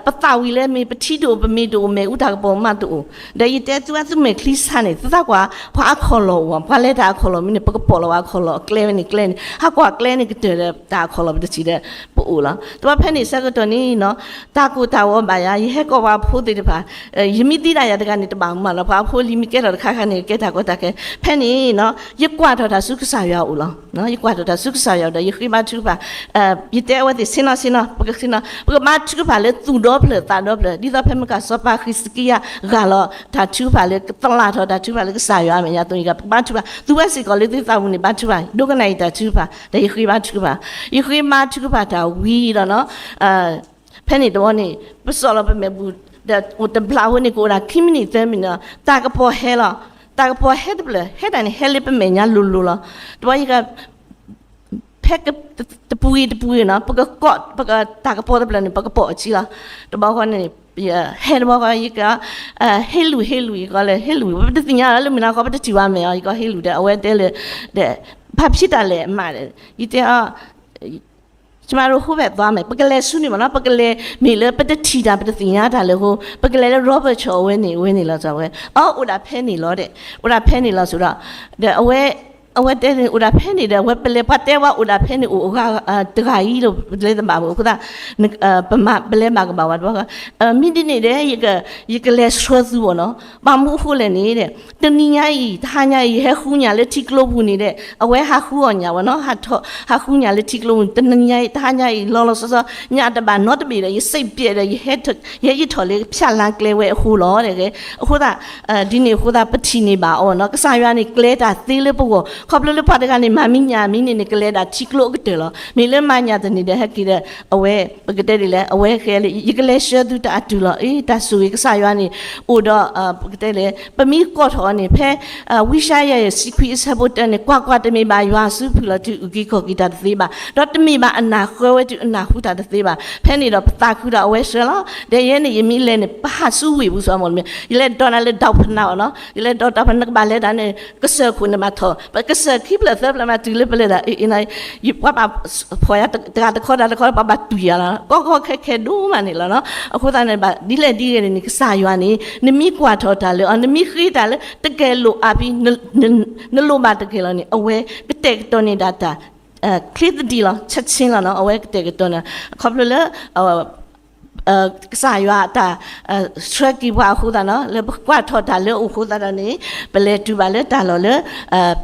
ปะตาวิเลยมีปะที่ดูปะมีดูเมอุตากบมาดูแต่ยี่เตตัวสุเมคลิสันนี่ตัวกว่าพออัคโลวะพอเลตาอัคโลมีเนี่ยปะก็ปอลวะอัคโลเกลนี่เกลนี่หากว่าเกลนี่ก็เจอตาอัคโลมันจะชีเดปูละแต่ว่าเพื่อนนี่สักตัวนี้เนาะตากูตาว่าบายยี่ให้ก็ว่าพูดได้ป่ะยิมิตีได้ยังกันนี่ตัวบางมาแล้วพอพูดลิมิเกตเราข้างนี่เกตาก็ตาแค่เพื่อนนี่เนาะยิ่งกว่าตัวสุขสายเอาละเนาะยิ่งกว่าตัวสุขสายเอาได้ยิ่งมาชุบยี่เตว่าที่สินะปกตินะปกมาชุบเลยตูดอบเลยตาดอบเลยดีต่อเพื่อนมันก็สอบคริสกี้ยากาลถ้าชุบเลยตลาดถ้าชุบเลยก็สายเอาเหมือนอย่างตัวนี้ก็มาชุบตัวสิ่งก็เลยที่ตาวันนี้มาชุบดูกันไหนแต่ชุบแต่ยิ่งมาชุบแต่วีแล้วเนาะเพื่อนนี่ตัวนี้ภาษาเราเป็นแบบแต่อุตบลาวนี่กูนะคิมินี่เต็มนี่นะตาก็พอเฮล่ะ ตากพอเฮ็ดเลยเฮ็ดอันนี้เฮ็ดเลยเป็นเมียลุละตัวอีกแพ็กตะปุยเนาะปกเกาะปกตากพอเป็นนี่ปกปอจีละตัวบอกว่านี่เฮ็ดบอกว่าอีกเฮลูก็เลยเฮลูไม่ได้สิ่งอะไรเลยมีนาเขาไม่ได้จีว่าเมียอีกเฮลูเด้อเอาไว้เด้อเลยเด้อภาพชิดอะไรมาเลยอีเด้อကျမတို့ဟိုဘက်သွားမယ်ပကလဲဆုနေမနော်ပကလဲမိလဲပတထီတာပတသိညာတာလေဟိုပကလဲရောဘတ်ချော်ဝင်းနေလားဆိုတော့အော်ဥဒါဖဲနေလို့တဲ့ဥဒါဖဲနေလို့ဆိုတော့အဝဲတဲ့ဥဒါဖဲနေတဲ့ဝက်ပလဲပတ်တဲ့ဝဥဒါဖဲနေဥကတခါကြီးလို့လဲတမှာဘူးခုနပမပလဲမှာကပါတော့မိဒီနေတဲ့ရကလဲဆွဲစုပေါ့နော်မမှုဖို့လည်းနေတဲ့တနည်းညာကြီးထားညာကြီးဟဲခူးညာလက်ထိကလို့ဘူးနေတဲ့အဝဲဟာခူးော်ညာပေါ့နော်ဟာခူးညာလက်ထိကလို့တနည်းညာကြီးထားညာကြီးလောဆောညာတပါနော့တပီရဲ့စိတ်ပြည့်တဲ့ဟဲရဲ့ရထော်လေးဖြတ်လန်းကလဲဝဲအခုလောတဲ့ကအခုဒါဒီနေ့ခုဒါပတိနေပါအော်နော်ကစားရွာနေကလဲတာသေးလေးပုတ်ခေါပလလပတ်ကနေမမီညာမီနေကလေးတာချီကလို့ကတယ်လို့မီလမညာတဲ့နေတဲ့ဟက်ကီတဲ့အဝဲပကတဲ့လေအဝဲခဲလေဒီကလေးရှေဒူတာတူလို့အေးတဆူကစားရွာနေအိုတော့ပကတဲ့လေပမီကော့ထော်နေဖဲဝိရှာရဲ့စီခွီစဘတ်နဲ့ကွာတမီပါရွာစုဖူလို့တူဂီခေါ်ဂီတာသေးပါတော့တမီပါအနာခွဲဝဲတူအနာဟူတာသေးပါဖဲနေတော့ပတာခုတာအဝဲရှေလို့တဲ့ရဲ့နေမီလဲနေပါဆူဝေဘူးဆိုမှမဒီလေတော့လည်းတောက်ဖနာနော်ဒီလေတော့တောက်ဖနာကပါလဲတာနေကဆခုနေမှာထောပကဆခိပလသဘလမတူလပလေတာအင်းယပပဖွာရတခေါ်ပပတူရလားကောခဲဒူးမနေလားနော်အခုတန်းနေပါဒီလေဒီရနေကစားရွာနေနမီကွာထော်တာလေနမီခိတာလေတကယ်လို့အပြီးနလို့မတကယ်လို့နေအဝဲကတဲ့တော်နေတာတာခလစ်ဒီလားချက်ချင်းလားနော်အဝဲကတဲ့တော်နေခေါပလလေကစားရွာတာစထက်ကီဘွားခုတာနော်လေကွာထော်တာလေအခုတာနေပလေတူပါလေတာလို့လေ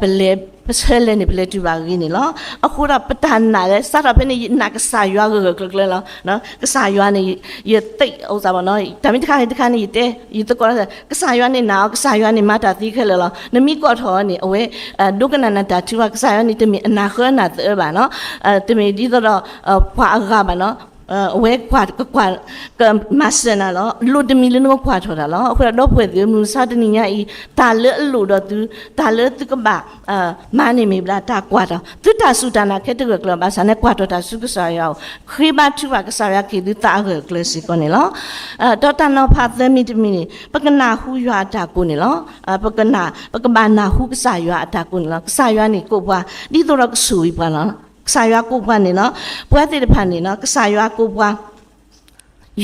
ပလေပစလဲနေပလေတူပါကင်းနေလောအခုတော့ပတန်နာလေစတာပဲနေနာကစားရွာကကလောနော်ကစားရွာနေရတိတ်ဥစားပါနော်ဒါမီတခါနေတဲ့ရတကောကစားရွာနေနာကစားရွာနေမတာသီးခဲလောနမီကောထောနေအဝဲဒုကနနာတာချူကစားရွာနေတမီအနာခေါ်နာတဲ့ပါနော်တမီဒီတော့ဖွာကပါနော်အဝဲကွာကမဆန်နာလောလူတမီလနကွာထော်တာလောအခုတော့ပွဲဒီမူစာတနိညာဤတာလေလူတော့သူတာလေသူကပါမာနေမိဗလာတာကွာတော့သူတာစုတနာခက်တကကလဘာစနေကွာတော့တာစုကစားရအောင်ခရီမတူပါကစားရခေဒီတာကလစီကောနေလောတော့တနောဖာသမီတမီပကနာဟူရွာတာကိုနေလောပကဘာနာဟူကစားရွာအတာကိုနေလောကစားရွာနေကိုပွားဒီတော့ကဆူပါလောကစားရွာကိုပွားနေနော်ပွဲတဲ့ဖန်နေနော်ကစားရွာကိုပွား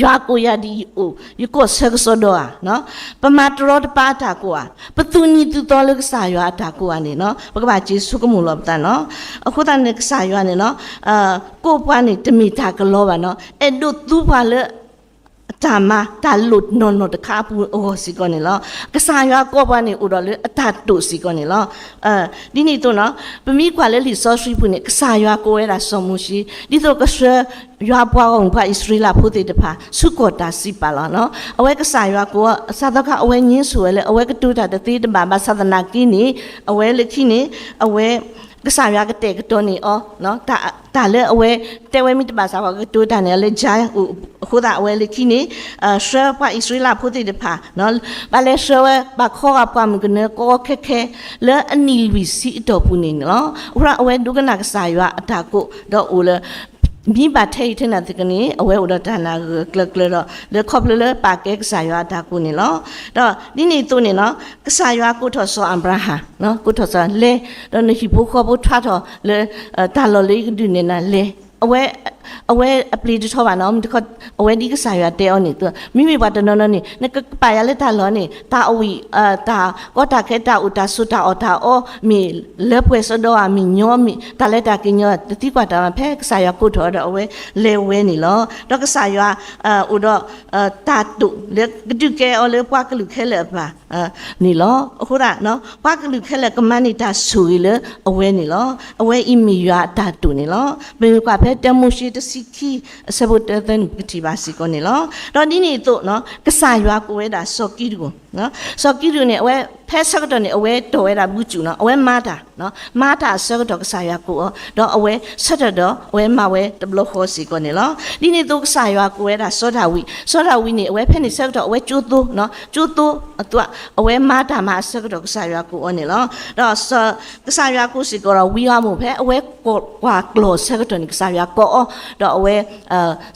ရွာကိုရဒီအိုယကိုဆက်စောတော့နော်ပမာတရောတပါတာကိုပသူနီတူတော်လကစားရွာတာကိုကနေနော်ဘကဘာဂျေဆုကမူလောပတနော်အခုတန်းကစားရွာနေနော်ကိုပွားနေတမီတာကလောပါနော်အဲ့တို့သူ့ပါလေတာမတာလုတ်နော်တခါပူအိုစီကောနေလောကစားရွာကောပါနေဥတော်လေအတတုစီကောနေလောဒီနေ့တော့နော်ပမိကွာလေလီဆော့ရှိပူနေကစားရွာကိုရတာစုံမှုရှိဒီတော့ကဆွရွာပွားအောင်ဖာဣသရေလဖို့တဲ့တဖာစုကောတာစီပါလောနော်အဝဲကစားရွာကိုစာဒကအဝဲညင်းဆိုလေအဝဲကတူတာတတိတမမသဒနာကင်းနေအဝဲလက်ခိနေအဝဲကစားရွာကတဲ့ကတော်နေအောနော်တာလေအဝဲတဲဝဲမိတပါစားကတူတာနေလေဂျာခုဒါအဝဲလေခိနေရှေပွားဣသရေလဖို့တဲ့တဖာနော်ဘာလဲရှေဘာခေါ်ကပွားမကနေကိုခဲလဲအနီလီစီတော့ပူနေနော်ဥရအဝဲဒုကနာကစားရွာအတာကိုတော့အိုလေမိဘထိတ်ထနာတကနေအဝဲဥဒတာနာကလတော့လေခေါပလပါကဲကစားရွာတာကိုနေလောတော့ဒီနေ့သူနေနော်ကစားရွာကိုထော်ဆောအဗရာဟာနော်ကိုထော်ဆောလေတော့နေဟိဘခေါ်ဖို့ထွားတော့လေတာလော်လေးကဒူနေနာလေအဝဲအပလီတော့ပါနော်ဒီကအဝဲဒီကစားရွာတဲအောင်နေသူမိဘတနော်နေနကပါရလက်တာလောနေတာအဝီတာကောတာခဲတာဥတာဆုတာအော်တာအောမီလေပွဲစတော့အမီညောမီတာလက်တာကညောတတိကွာတာဖဲကစားရွာကိုထော်တော့အဝဲလေဝဲနေလောတော့ကစားရွာဥတော့တာတုလေကဒုကဲအော်လေပွားကလူခဲလေပါနေလောအခုဒါနော်ပွားကလူခဲလေကမနီတာဆူလေအဝဲနေလောအဝဲအီမီရွာတာတုနေလောဘယ်ကွာဖဲတမှုရှိတစီခီစဘတ်တဲ့ပတိပါစီကိုနေလောတော့ဒီနေ့တော့နော်ကစားရွာကိုဝဲတာစော်ကီကို နော်စောကိရုနေအဝဲဖဲဆက်တော့နေအဝဲတော်ရတာဘူးကျူနော်အဝဲမာတာနော်မာတာဆက်တော့ကစားရကိုတော့အဝဲဆက်တော့အဝဲမဝဲတဘလဟောစီကိုနေလောဒီနေ့တော့ကစားရကိုရတာစောတာဝီနေအဝဲဖဲနေဆက်တော့အဝဲကျိုးသူနော်ကျိုးသူသူအဝဲမာတာမှာဆက်တော့ကစားရကိုနေလောတော့ကစားရကိုစီကိုတော့ဝီရမို့ဖဲအဝဲကွာကလောဆက်တော့နေကစားရကိုတော့အဝဲ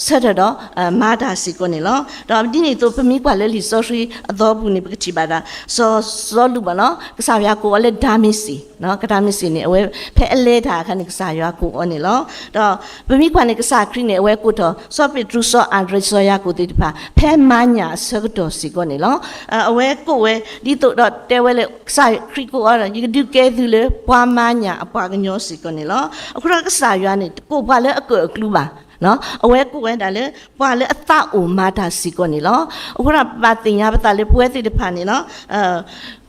ဆက်တော့မာတာစီကိုနေလောတော့ဒီနေ့တော့ပမိကွာလဲလီစောရှိအတော်ဘူးနေပကတိပါတာစောလူပါနော်ကစားရကိုလည်းဒါမစ်စီနော်ကဒါမစ်စီနေအဝဲဖဲအလဲတာခဏကစားရကိုနေလောတော့ပမိကွာနေကစားခရီနေအဝဲကိုတော့စောပစ်ထူစောအန်ဒရစောရကိုတိတပါဖဲမညာဆက်တော့စီကိုနေလောအဝဲကိုဝဲဒီတော့တဲဝဲလေကစားခရီကိုအဲ့ဒါဒီကဲသူလေပွားမညာအပွားကညောစီကိုနေလောအခုတော့ကစားရနေကိုဘာလဲအကူအကလူပါနော်အဝဲကိုဝဲတာလေပွာလေအသအိုမာတာစီကိုနေလောအခုကပါတင်ရပါတာလေပွဲတိတဖာနေနော်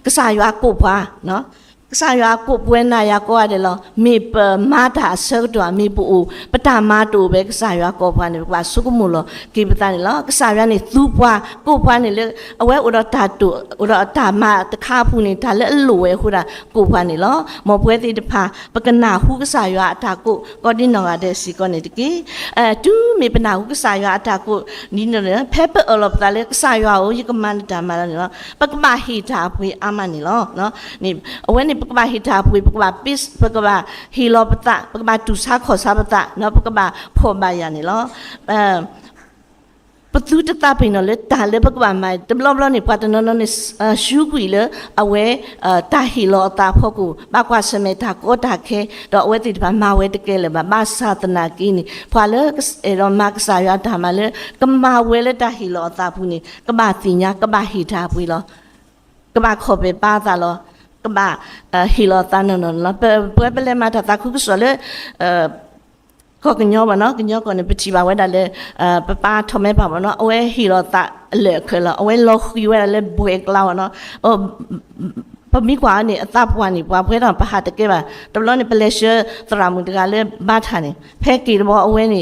ကစားရွာကိုပွာနော်ကစားရွာကိုပွဲနာရကိုရတယ်လောမေပမာတာဆော့တော်မေပူပတမာတူပဲကစားရွာကိုပွာနေပါစုကမလို့ကိပတာနေလောကစားရွာနေသူ့ပွာကိုပွာနေလေအဝဲဥတော်တာတူဥတော်တာမတခါဖူနေတာလေအလိုဝဲခုတာကိုပွာနေလောမောပွဲတိတဖာပကနာဟုကစားရွာအတာကိုကောဒီနောင်ရတဲ့စီကောနေတကေတူမေပနာဟုကစားရွာအတာကိုနီးနေဖဲပအလောပတာလေကစားရွာကိုယကမန်တာမလာနေလောပကမဟီတာဖွေအမနေလောနော်နေအဝဲနေပကဘာဟိတာပွေပကဘာပစ်ပကဘာဟီလောပတာပကဘာတူစာခေါ်စာပတာနော်ပကဘာဖော်မရနေလောပသူတတာပင်နော်လေတာလေပကဘာမိုင်တဘလဘလနေပတ်နော်နော်နေရှူကွီလေအဝဲတာဟီလောတာဖောကူဘကွာစမေတာကိုတာခဲတော့အဝဲတိဘာမဝဲတကဲလေဘာမသာတနာကီနီဖွာလေအေရောမကစားရတာမလေကမဝဲလေတာဟီလောတာဘူးနေကဘာတင်ညာကဘာဟီတာပွေလောကဘာခေါ်ပဲပါတာလောကဘာဟီလောတာနော်နော်ပွဲပလဲမတာခုကဆိုလေก็กญอบ่เนาะกญอก็ne pchi ba we da le papa thome baบ่เนาะအဝဲဟီလောတာလေခလအဝဲလောခီဝဲလေဘွေကလာเนาะပမိကွာနေအသပွားနေပွားဖွဲတော့ပဟာတကဲပါတဘလို့နေပလက်ရှာသရမှုတကလည်းမထားနေဖဲကီတော့အဝဲနေ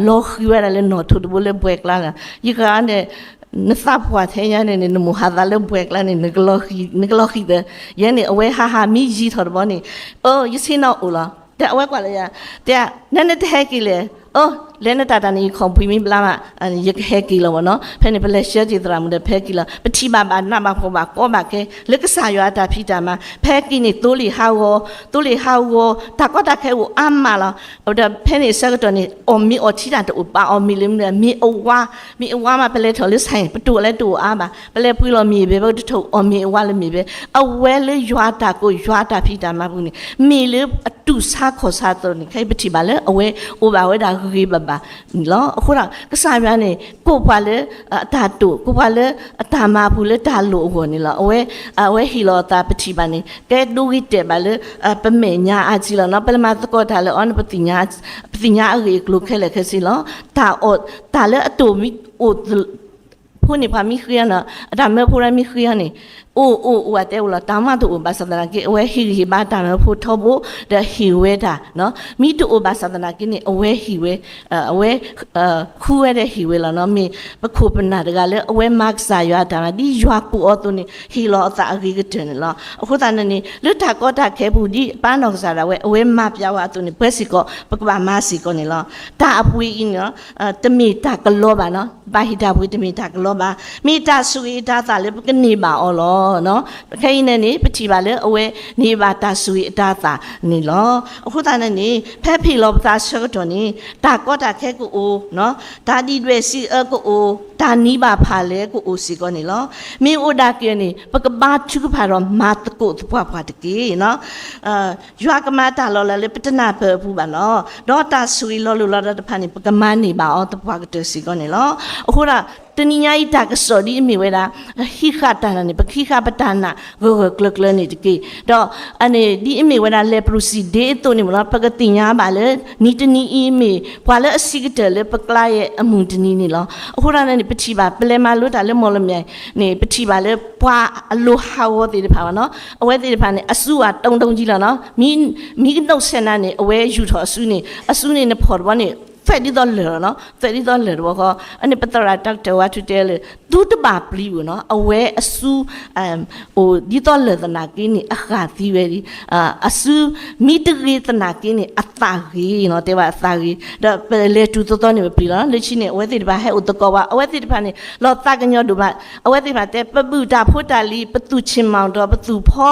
လောခီဝဲလေနော်ထုတဘလေဘွေကလာဤကနေနသပွားထဲရနေနမဟာဒါလေဘွေကလာနေနဂလောခီတဲ့ရနေအဝဲဟာမိကြီးထော်တော့နေအိုးယစင်းတော့ဦးလားแต่เอาไว้กว่าเลยแต่นั่นน่ะแท้กี่เลยเลนตาตานี่ของพิมิบลามายักแฮกีแล้วเนาะเพนเปเลเชียจิตรามุเดแพกีแล้วปฏิมาบานามาพบาก็มาแค่เล็กสายอตาพิจามาแพกีนี่ตุลิฮาวตาก็ตาแค่อัมมาแล้วเอาแต่เพนสักตัวนี่อมมีอธิดาตอุปาอมมีลิมเนี่ยมีอวามาเปเลทอลิใส่ประตูและตัวอามาเปเลปุยเรามีเบบ่ถูกอมมีอวาเลยมีเบเอาเวเลยยัวตาก็ยัวตาพิจามาพวกนี้มีเลยตุสาขอสาตัวนี่ใครปฏิบัติเลยเอาเวอุบาเวดาคือแบบนี่ล้อခုနကစားရနေကိုဘာလဲအတာတူကိုဘာလဲအတာမဘူးလဲတာလို့ဟောနေလားအဝဲဟီလောတာပတိပါနေကဲဒူဂီတဲ့ပါလဲပမေညာအကြီးလောနော်ပလမတကောတာလဲအန်ပတိညာအရေကလုခဲလဲခဲစီလောတာလဲအတူမီအိုဖုန်နေပါမီခရနာအတာမဲဖူရမီခရနေအိုဝတ်တယ်လားတာမတူဘာသဒနာကေအဝဲဟီဘာတာမဲဖူထောဖို့ဒဟီဝဲတာနော်မီတူဘာသဒနာကေနေအဝဲဟီဝဲအဝဲခူဝဲတဲ့ဟီဝဲလားနော်မီပခုပနာတကလည်းအဝဲမတ်စာရွာတာဒီရွာပူအောတူနေဟီလောအတာအဂီကတဲ့နော်အခုတန်းနေလွတ်တာကောတာခဲဘူးဒီပန်းတော်စားတာဝဲအဝဲမပြဝါတူနေဘက်စီကောပကဘာမစီကောနေလားတာအပွေးင်းနော်တမီတာကလောပါနော်ဘာဟီတာပွေးတမီတာကလောပါမီတာဆူီတာသာလည်းကနေပါအော်လောနော်ခိုင်းနေနေပတိပါလေအဝဲနေပါတာဆူအတာသာနေလောအခုတန်းနေဖက်ဖီလောပတာဆောတော်နေတာကောတာခဲကိုအိုနော်ဒါဒီတွေစီအကိုအိုဒါနီးပါဖာလေကိုအိုစီကောနေလောမင်းအိုဒါကင်းနေပကဘာချုကဖာတော့မာတကိုတပွားဖွာတကေနော်ရွာကမတာလောလေပတနာဖဘူးပါနော်ဒေါ်တာဆူလောလူလောတဖာနေပကမနေပါအောတပွားကတစီကောနေလောအခုဒါတနိညာဤတာကစောဒီအမိဝဲတာဟိခတာနေပခိခပတနာဂောကလကလနေတကေတော့အနေဒီအမိဝဲတာလေပရိုစီဒေတိုနေမလားပကတိညာပါလေနီတနီအီမီဘွာလေအစီကတယ်လေပကလာရဲ့အမှုတနီနေလောအခုရနေပတိပါပလဲမလို့တာလေမော်လမြိုင်နေပတိပါလေဘွာအလိုဟာဝတိတဖာနော်အဝဲတိတဖာနေအစုဟာတုံကြီးလားနော်မိနှုတ်ဆက်နာနေအဝဲယူထော်အစုနေနဲ့ဖော်တော့နေ $30เนาะ$30တော့อันนี้ปตราตักเตว่าทุเตเลยดูตบาปลีเนาะเอาไว้อสูโอ้ดิตอลตนากินี่อาขาติเวรีอสูมีตรีตนากินี่อัตตากีเนาะเตว่าอัตตากีดเปเลตุตนี่ปลีเนาะเลชินี่เอาไว้ติบาให้อุตกว่าเอาไว้ติบานี่เราตากันยอดูบาเอาไว้ติบาเตปบุดาพุตาลีประตูชิมมองดอประตูพ่อ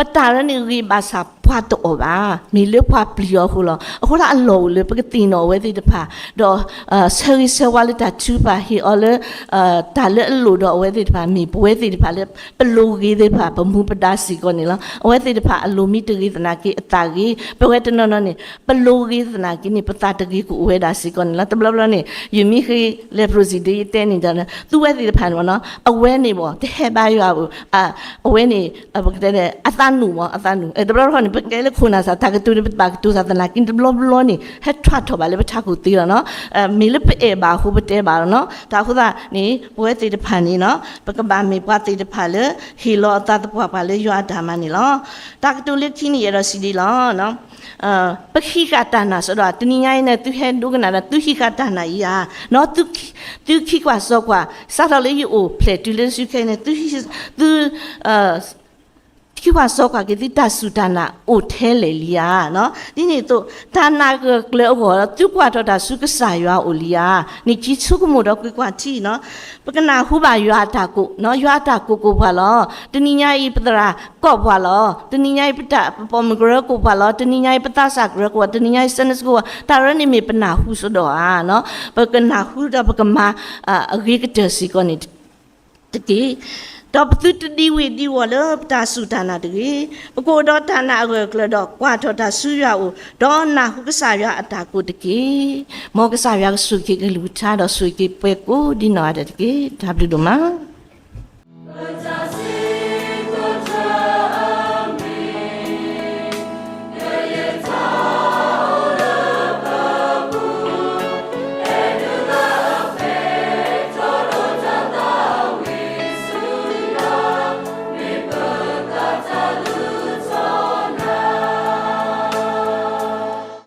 ปตาแล้วนี่รีบาสาพาตอบามีเลือกพาเปลี่ยวหัวเราหัวเราอันโลเลยปกติเนาะเวทีเดพาดอเซอร์เซวาลตาชูปาฮีออเลตาเลอันโลดอเวทีเดพามีเวทีเดพาเลเปโลกีเดพาปมุปดาสิก่อนนี่ละเวทีเดพาอันโลมีตรีตนากีตากีเปเวทนนนี่เปโลกีตนากีนี่ปตาตกีกูเวดาสิก่อนนี่ละตบลนี่ยูมีคือเลโปรซิดีเตนี่จันตูเวทีเดพาเนาะเอาเวนี่บ่เทบายว่าเอาเวนี่ปกติอัตานูอัตานูตบลนี่เป็นไงเลยคุณอาสาทักตูนี่เป็นบากตูสาตนากินตบลนี่ให้ทวัดทบาเลยไปทักกูตีแล้วเนาะมีเลยไปบาคูไปเตบาเนาะตาคุณว่านี่เวทีเดพานี่เนาะปกบามีปาตีเดพาเลยฮีโลตาตบปาเลยยอดามานี่เนาะตากตูเล็กที่นี่เราสิดีเนาะปะขี้กาตานาสดาตุนี่ไงเนี่ยตุเห็นดูกันนะตุขี้กาตานาอีอ่ะเนาะตุขี้กว่าซอกว่าซาเราเลยอยู่เพลตุเลยสุแค่เนี่ยตุที่ว่าสกัดที่ตาสุดานาโอเทเลลียเนาะที่นี่ตัวทานาเกลือหัวทุกว่าตัวตาสุกสายว่าโอลียนี่คิดสุกหมดก็กว่าที่เนาะปกนาหูบาอยู่อาตากุเนาะอยู่อาตากุกูพาลอตนี่ไงอีปตราก็พาลอตนี่ไงปตาปอมเกลือกูพาลอตนี่ไงปตาสักเกลือกูตนี่ไงเซนสกูตาเรนี่มีปัญหาหูสุดอ่ะเนาะปกนาหูดาปกมารีกเจอสิก่อนนี่ตะกี้ดอกตุดดีวิดีวอลตาสุดานาดีปกูดอตานาเกลดอกว่าทอตาสุยาอูดอนาหุกสายาอัตากูตะกี้มอกสายาสุกิกลูชาดอสุกิเปกูดินาดะตะกี้ทับดูมา